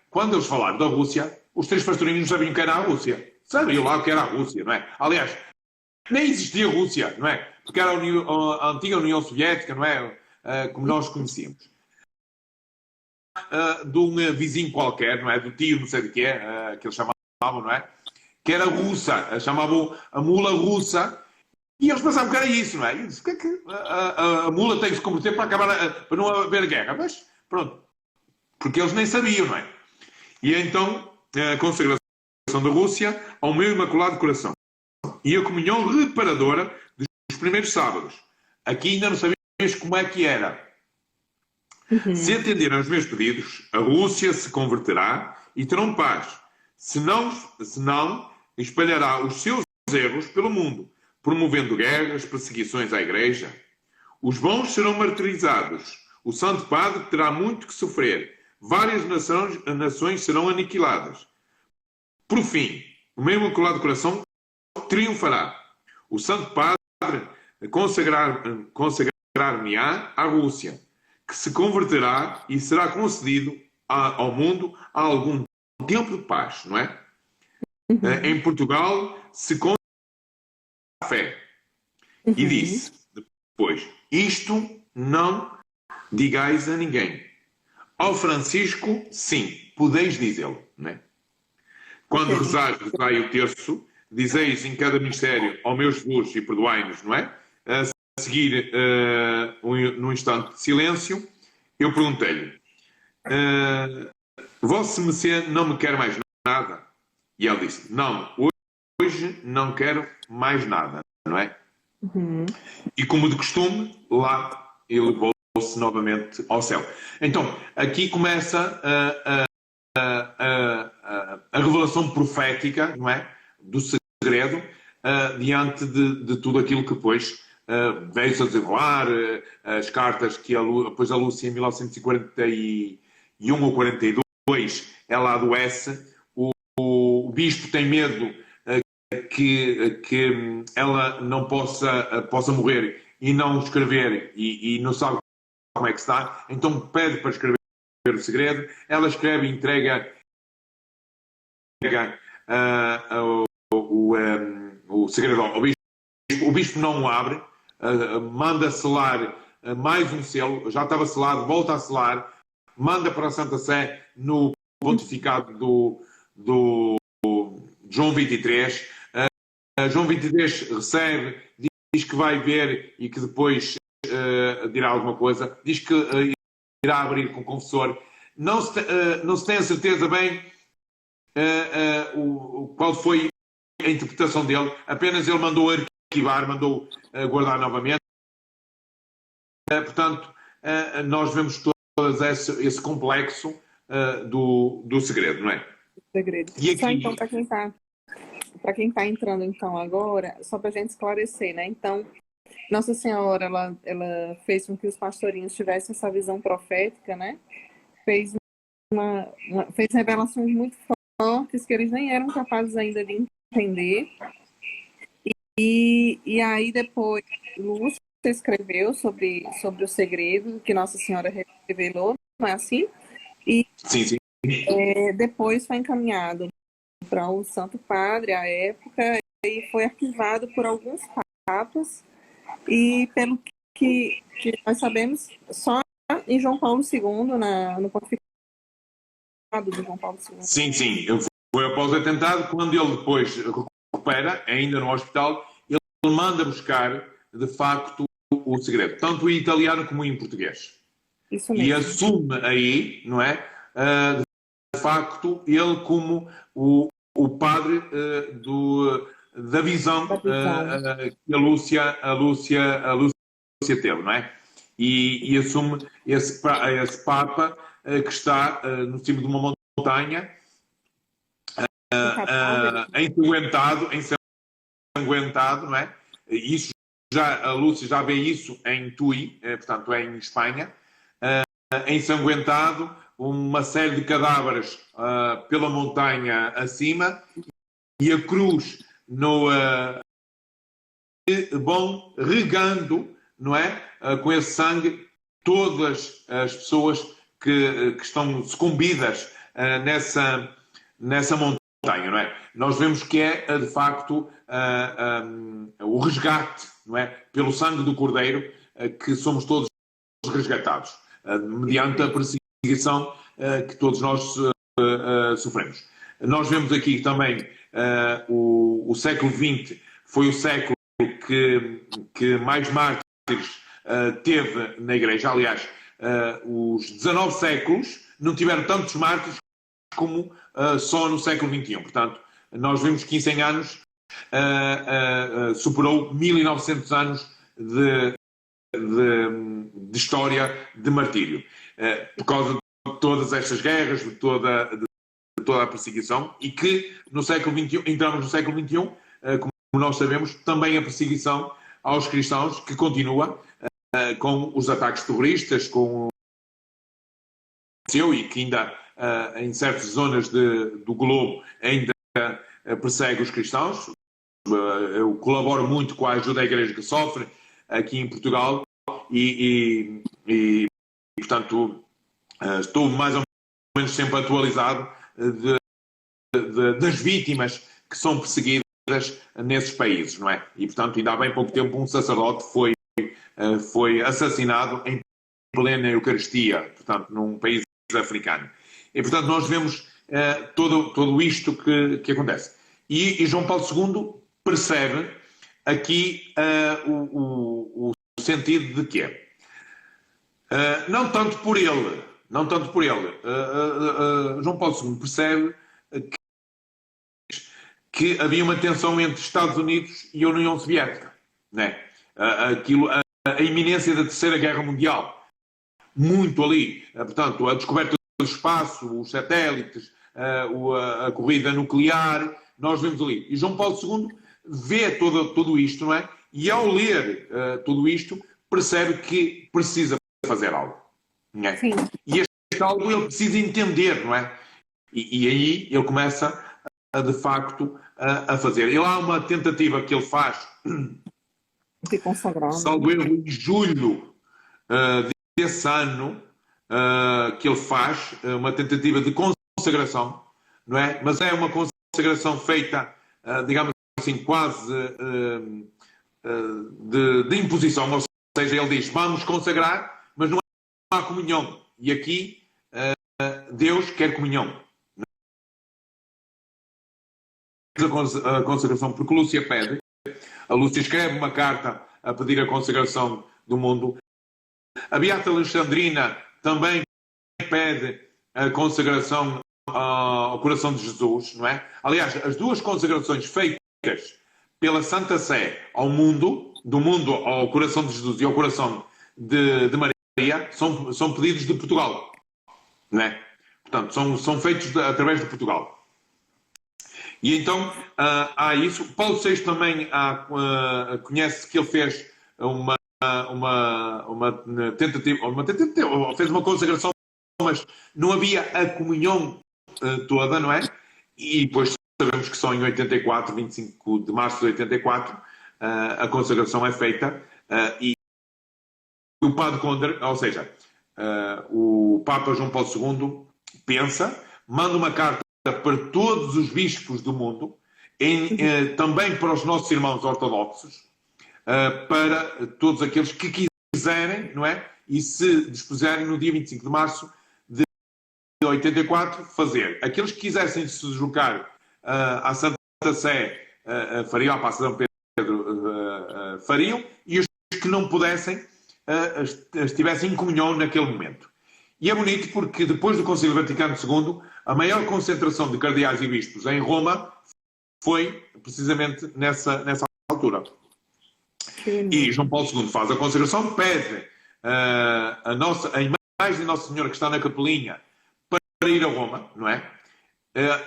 quando eles falaram da Rússia, os três pastorinhos não sabiam que era a Rússia. Sabiam lá o que era a Rússia, não é? Aliás, nem existia Rússia, não é? Porque era a antiga União Soviética, não é? Como nós conhecíamos. De um vizinho qualquer, não é? Do tio, não sei de que é, que eles chamavam, não é? Que era russa, chamavam a mula russa, e eles pensavam que era isso, não é? E disse, que é que a mula tem que se converter para não haver guerra? Mas, pronto, porque eles nem sabiam, não é? E então, a consagração da Rússia ao meu Imaculado Coração. E a comunhão reparadora dos primeiros sábados. Aqui ainda não sabias como é que era. Se atenderem aos meus pedidos, a Rússia se converterá e terão paz. Se não, espalhará os seus erros pelo mundo, promovendo guerras, perseguições à Igreja. Os bons serão martirizados. O Santo Padre terá muito que sofrer. Várias nações serão aniquiladas. Por fim, o meu Imaculado Coração triunfará. O Santo Padre consagrar-me-á à Rússia, que se converterá e será concedido ao mundo a algum tempo de paz, não é? Em Portugal se conta a fé. E disse depois, isto não digais a ninguém. Ao Francisco, sim, podeis dizê-lo, não é? Quando rezais, rezai o terço, dizeis em cada mistério ao meu Jesus e perdoai-nos, não é? A seguir, num instante de silêncio, eu perguntei-lhe, Vossa Mercê não me quer mais nada? E ele disse, não, hoje não quero mais nada, não é? E como de costume, lá ele levou-se novamente ao céu. Então, aqui começa a revelação profética, não é? Do segredo, diante de tudo aquilo que depois veio-se a desenrolar, as cartas que depois a Lúcia em 1941 ou 42, ela adoece, o bispo tem medo que ela não possa morrer e não escrever e não sabe como é que está, então pede para escrever o segredo, ela escreve e entrega o segredo ao bispo, o bispo não o abre, manda selar mais um selo, já estava selado, volta a selar, manda para a Santa Sé no pontificado do João 23. João 23 recebe, diz que vai ver e que depois dirá alguma coisa, diz que irá abrir com o confessor. Não se tem a certeza bem qual foi a interpretação dele, apenas ele mandou arquivar, mandou guardar novamente. Portanto, nós vemos todo esse complexo do segredo, não é? Segredo. E aqui... Só então, para quem está entrando então agora, só para a gente esclarecer, né? Então, Nossa Senhora, ela fez com que os pastorinhos tivessem essa visão profética, né? Fez revelações muito fortes que eles nem eram capazes ainda de entender. E aí depois, Lúcia escreveu sobre o segredo que Nossa Senhora revelou, não é assim? E sim. Depois foi encaminhado para o Santo Padre, à época, e foi arquivado por alguns papas, e pelo que nós sabemos, só em João Paulo II, no pontificado de João Paulo II. Sim. Foi após o atentado, quando ele depois recupera, ainda no hospital, ele manda buscar, de facto, o segredo, tanto em italiano como em português. Isso mesmo. E assume aí, não é? De facto, ele como o padre da visão que a Lúcia teve, não é? E assume esse Papa que está no cimo de uma montanha, ensanguentado, não é? Isso a Lúcia já vê isso em Tui, portanto é em Espanha, ensanguentado, uma série de cadáveres pela montanha acima e a cruz vão regando, não é? Com esse sangue todas as pessoas que estão sucumbidas nessa montanha, não é? Nós vemos que é de facto o resgate, não é? Pelo sangue do Cordeiro que somos todos resgatados mediante a perseguição que todos nós sofremos. Nós vemos aqui também o século XX foi o século que mais mártires teve na Igreja. Aliás, os 19 séculos não tiveram tantos mártires como só no século XXI. Portanto, nós vemos que em 100 anos superou 1900 anos de história de martírio. Por causa de todas estas guerras, de toda a perseguição, e que no século XXI, entramos no século XXI, como nós sabemos, também a perseguição aos cristãos, que continua com os ataques terroristas, com e que ainda em certas zonas do globo ainda persegue os cristãos. Eu colaboro muito com a ajuda da Igreja que sofre aqui em Portugal e portanto, estou mais ou menos sempre atualizado das vítimas que são perseguidas nesses países, não é? E, portanto, ainda há bem pouco tempo um sacerdote foi assassinado em plena Eucaristia, portanto, num país africano. E, portanto, nós vemos tudo isto que acontece. E João Paulo II percebe aqui o sentido de quê? Não tanto por ele. João Paulo II percebe que havia uma tensão entre Estados Unidos e a União Soviética, né? A iminência da Terceira Guerra Mundial, muito ali, portanto, a descoberta do espaço, os satélites, a corrida nuclear, nós vemos ali. E João Paulo II vê tudo isto, não é? E ao ler tudo isto, percebe que precisa fazer algo, não é? Sim. E este algo ele precisa entender, não é? E aí ele começa de facto a fazer. Ele há uma tentativa que ele faz, De consagrar. salvo erro, em julho desse ano, que ele faz uma tentativa de consagração, não é? Mas é uma consagração feita, digamos assim, quase de imposição, ou seja, ele diz, vamos consagrar, mas não há comunhão. E aqui Deus quer comunhão. A consagração, porque Lúcia pede. A Lúcia escreve uma carta a pedir a consagração do mundo. A Beata Alexandrina também pede a consagração ao coração de Jesus, não é? Aliás, as duas consagrações feitas pela Santa Sé ao mundo, do mundo ao coração de Jesus e ao coração de Maria, são pedidos de Portugal, não é? Portanto, são feitos através de Portugal. E então há isso. Paulo VI também conhece que ele fez uma tentativa, fez uma consagração, mas não havia a comunhão toda, não é? E depois sabemos que só em 84, 25 de março de 84, a consagração é feita e o Padre Conde, ou seja, o Papa João Paulo II pensa, manda uma carta para todos os bispos do mundo, também para os nossos irmãos ortodoxos, para todos aqueles que quiserem, não é? E se dispuserem no dia 25 de março de 84, fazer. Aqueles que quisessem se deslocar à Santa Sé, fariam, à Praça de São Pedro, fariam, e os que não pudessem, estivessem em comunhão naquele momento. E é bonito porque depois do Concílio Vaticano II, a maior concentração de cardeais e bispos em Roma foi precisamente nessa altura. E João Paulo II faz a consagração, pede a imagem de Nossa Senhora que está na capelinha para ir a Roma, não é?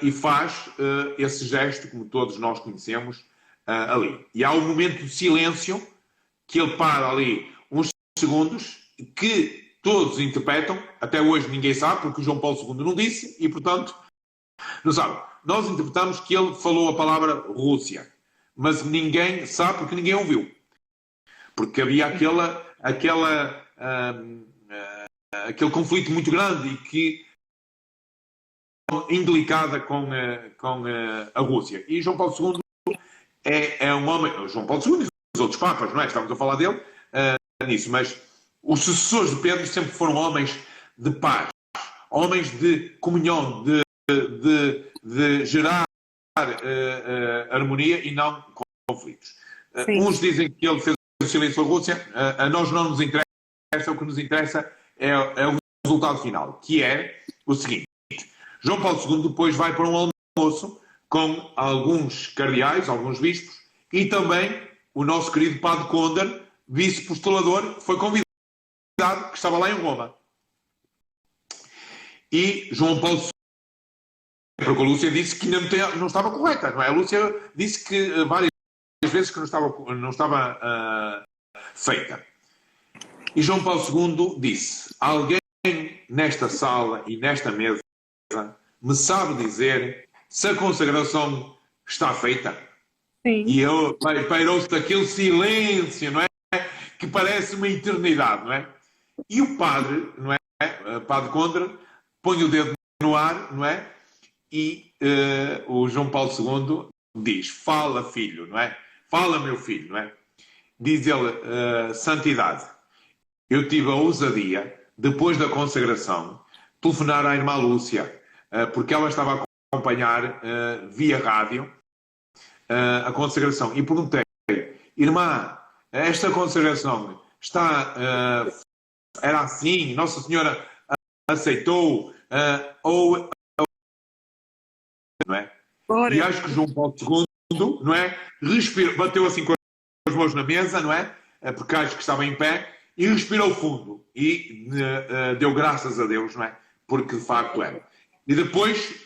E faz esse gesto, como todos nós conhecemos, ali. E há um momento de silêncio que ele para ali uns segundos que todos interpretam, até hoje ninguém sabe, porque o João Paulo II não disse, e portanto, não sabe. Nós interpretamos que ele falou a palavra Rússia, mas ninguém sabe porque ninguém ouviu. Porque havia aquele conflito muito grande e que indelicada com a Rússia. E João Paulo II é um homem, João Paulo II e os outros papas, não é? Estamos a falar dele nisso, mas os sucessores de Pedro sempre foram homens de paz, homens de comunhão, de gerar harmonia e não conflitos. Uns dizem que ele fez o silêncio à Rússia, a nós não nos interessa, o que nos interessa é o resultado final, que é o seguinte: João Paulo II depois vai para um almoço com alguns cardeais, alguns bispos, e também o nosso querido Padre Conde, vice-postulador, foi convidado, que estava lá em Roma. E João Paulo II, porque a Lúcia disse que não estava correta, não é? A Lúcia disse que várias vezes que não estava feita. E João Paulo II disse: alguém nesta sala e nesta mesa me sabe dizer se a consagração está feita? Sim. E pairou-se daquele silêncio, não é? Que parece uma eternidade, não é? E o padre, não é? Padre Conde, põe o dedo no ar, não é? E o João Paulo II diz, fala filho, não é? Fala meu filho, não é? Diz ele, santidade, eu tive a ousadia, depois da consagração, telefonar à irmã Lúcia, porque ela estava a acompanhar via rádio a consagração. E perguntei, irmã, esta consagração era assim, Nossa Senhora aceitou, ou não é? E acho que João Paulo II, não é? Respirou, bateu assim com as mãos na mesa, não é? Porque acho que estava em pé, e respirou fundo. E deu graças a Deus, não é? Porque de facto era. E depois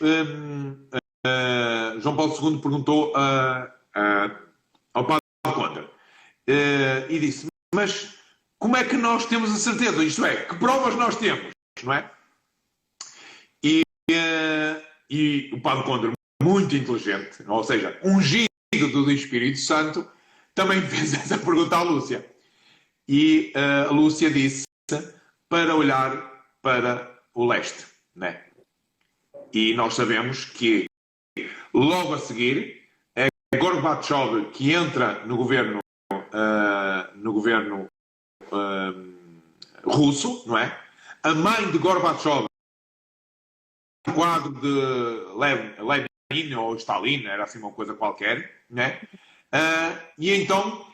João Paulo II perguntou ao Padre Conde e disse, mas como é que nós temos a certeza? Isto é, que provas nós temos, não é? E o Padre Conde, muito inteligente, ou seja, ungido do Espírito Santo, também fez essa pergunta à Lúcia. E a Lúcia disse para olhar para o leste, né? E nós sabemos que logo a seguir é Gorbachev que entra no governo russo, não é? A mãe de Gorbachev, quadro de Lenin ou Stalin, era assim uma coisa qualquer, né? E então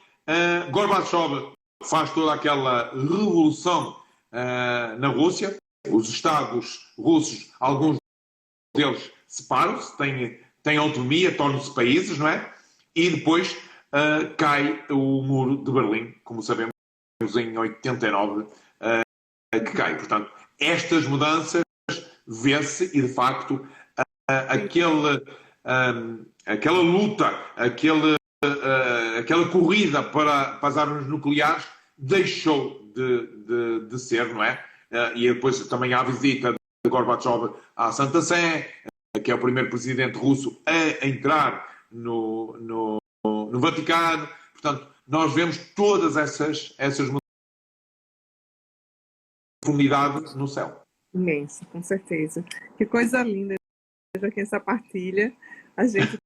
Gorbachev faz toda aquela revolução na Rússia, os Estados russos, alguns deles separam-se, têm autonomia, tornam-se países, não é? E depois cai o muro de Berlim, como sabemos, em 89, que cai. Portanto, estas mudanças vê-se e, de facto, aquela luta, aquela corrida para as armas nucleares deixou de ser, não é? E depois também há a visita de Gorbachev à Santa Sé, que é o primeiro presidente russo a entrar no Vaticano. Portanto, nós vemos todas essas profundidades no céu. Imenso, com certeza. Que coisa linda, Joaquim, essa partilha. A gente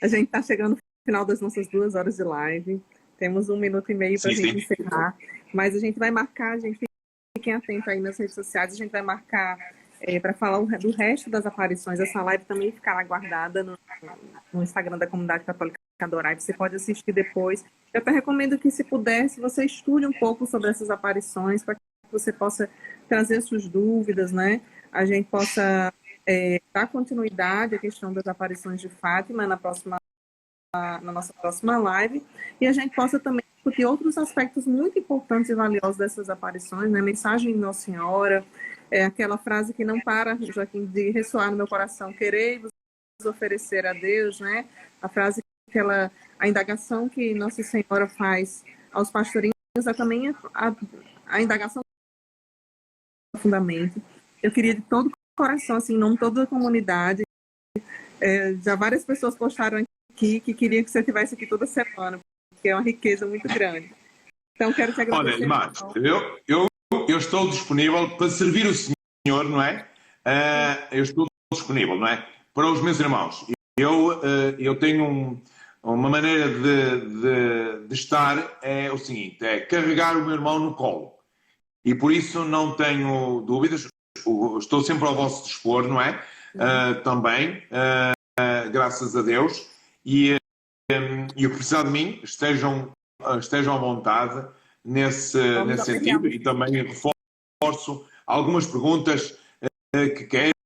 está chegando no final das nossas 2 horas de live. Temos 1 minuto e meio para a gente encerrar. Mas a gente vai marcar, fiquem atentos aí nas redes sociais, a gente vai marcar para falar do resto das aparições. Essa live também ficará guardada no Instagram da Comunidade Católica Adorai. Você pode assistir depois. Eu até recomendo que, se puder, você estude um pouco sobre essas aparições, para que você possa trazer suas dúvidas, né? A gente possa dar continuidade à questão das aparições de Fátima na nossa próxima live, e a gente possa também discutir outros aspectos muito importantes e valiosos dessas aparições, né? Mensagem de Nossa Senhora, aquela frase que não para, Joaquim, de ressoar no meu coração: querei-vos oferecer a Deus, né? A frase, a indagação que Nossa Senhora faz aos pastorinhos é também a indagação do fundamento. Eu queria de todo o coração, assim, em nome de toda a comunidade, já várias pessoas postaram aqui que queriam que você estivesse aqui toda semana, porque é uma riqueza muito grande. Então, quero te agradecer. Olha, Marcos, eu estou disponível para servir o Senhor, não é? Eu estou disponível, não é? Para os meus irmãos. Eu tenho uma maneira de estar, é o seguinte, é carregar o meu irmão no colo. E por isso não tenho dúvidas, estou sempre ao vosso dispor, não é? Também, graças a Deus. E o que precisar de mim, estejam à vontade nesse sentido. E também reforço algumas perguntas que queiram.